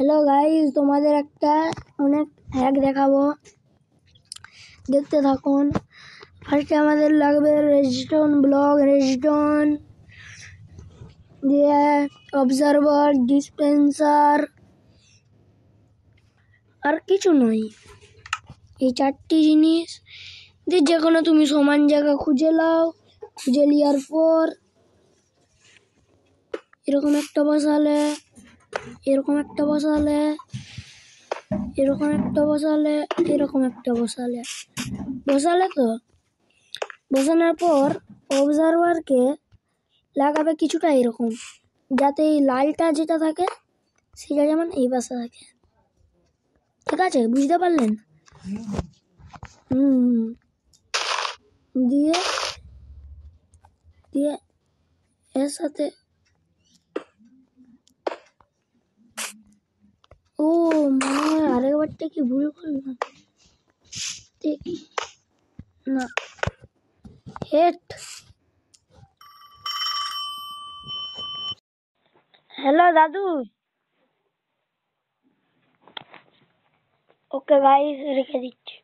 Hello guys, তোমাদের একটা অনেক হ্যাক দেখাবো, দেখতে থাকুন। ফার্স্টে আমাদের লাগবে রেডস্টোন ব্লক, রেডস্টোন দিয়ে অবজারভার, ডিসপেন্সার, আর কিছু নয়। এই চারটি জিনিস দিয়ে যে কোনো তুমি সমান জায়গা খুঁজে নাও। খুঁজে নেওয়ার পর এরকম একটা বসালে, এরকম একটা বসালে, এরকম একটা বসালে, এরকম একটা বসালে তো বসানোর পর অবজারভারকে লাগাবে কিছুটা এরকম, যাতে এই লালটা যেটা থাকে সেটা যেমন এই পাশে থাকে। ঠিক আছে, বুঝতে পারলেন? দিয়ে দিয়ে এর সাথে ও মনে হয় আরেকবারটা কি ভুল করলাম না। হেট, হ্যালো দাদু। ওকে গাইস, রেখে দিচ্ছি।